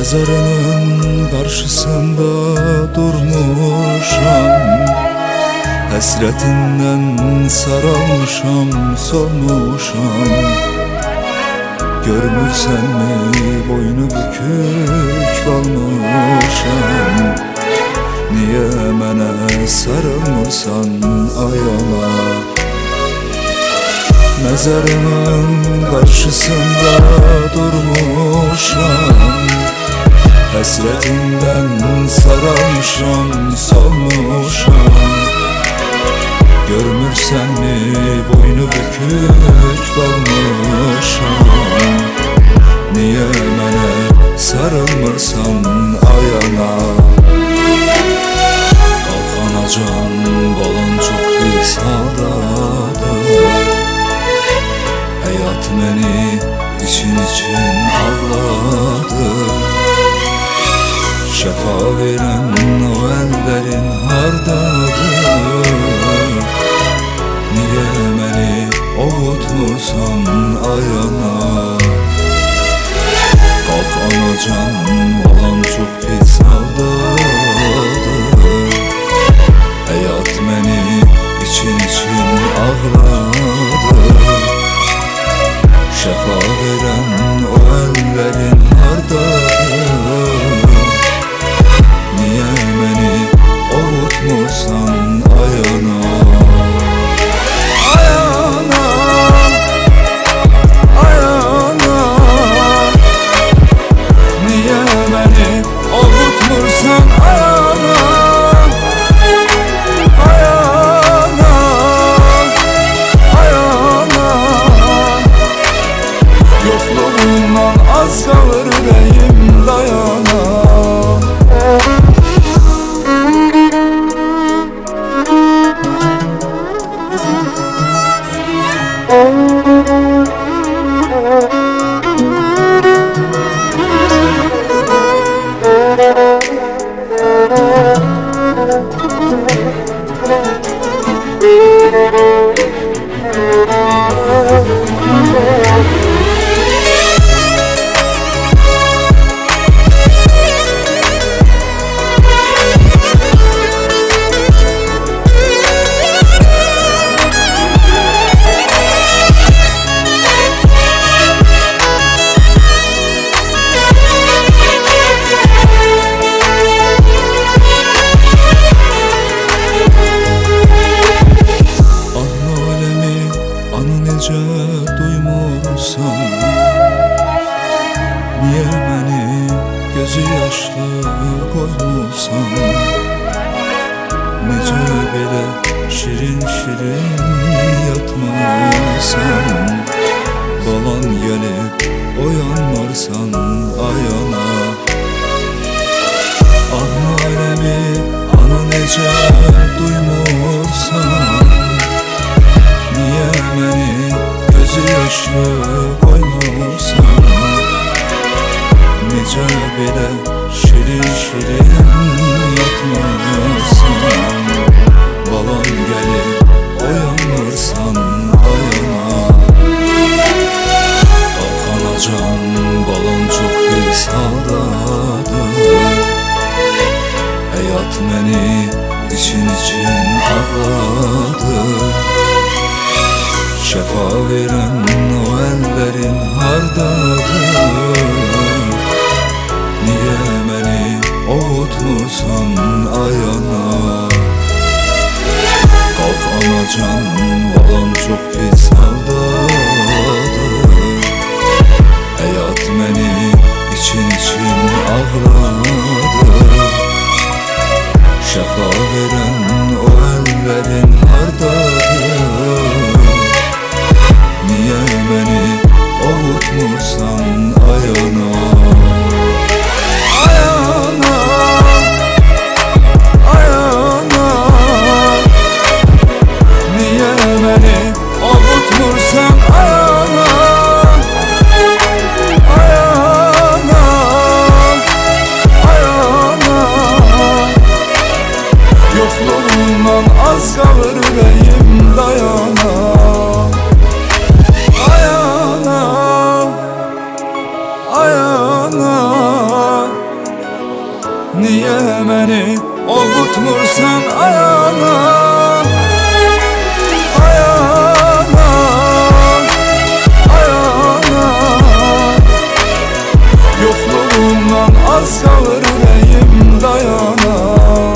Mezarının karşısında durmuşam, hasretinden saralmışam, solmuşam. Görmürsen mi boynu bükük kalmışam? Niye mənə sarılmırsan ayana? Mezarının karşısında durmuşam, hasretinden saralmışam, solmuşam. Görmürsen mi boynu bükük kalmışam? Niye mənə sarılmırsan ayana? Qalxanacan balan çox pis haldadır. Həyat məni için ağladı. Şəfa verən o əllərin hardadır? Niyə məni ovutmursan ayana? Qalx anacan, balam çox pis haldadır. Həyat məni için ağladı. Şəfa verən o əllərin hardadır? Niyə məni ovutmursan ayana? Ayana, ayana, niyə məni ovutmursan ayana? Ayana, ayana, yokluğundan az kalır ürəyim dayana. Duymursan, niye beni gözü yaşlı koymursan? Nece belə şirin şirin yatmırsan? Balan gelip oyanmırsan ayana? Ana alemi, ana nece duymursan? Niye beni gözü yaşlı koymursan? Necə belə şirin şirin yatmırsan? Balan gelip oyanmırsan ayana? Qalx anacan, balan çox pis haldadır. Həyat məni için ağladı. Şəfa verən o əllərin hardadır? Niyə məni ovutmursan ayana? Qalx anacan, balam çox pis haldadır. Həyat məni için ağladı. Şəfa verən o əllərin hardadır? Niye beni ovutmursan ayana? Ayana, ayana, niye beni ovutmursan? Ovutmursan ayana, ayana, ayana. Yokluğundan az kalır ürəyim dayana.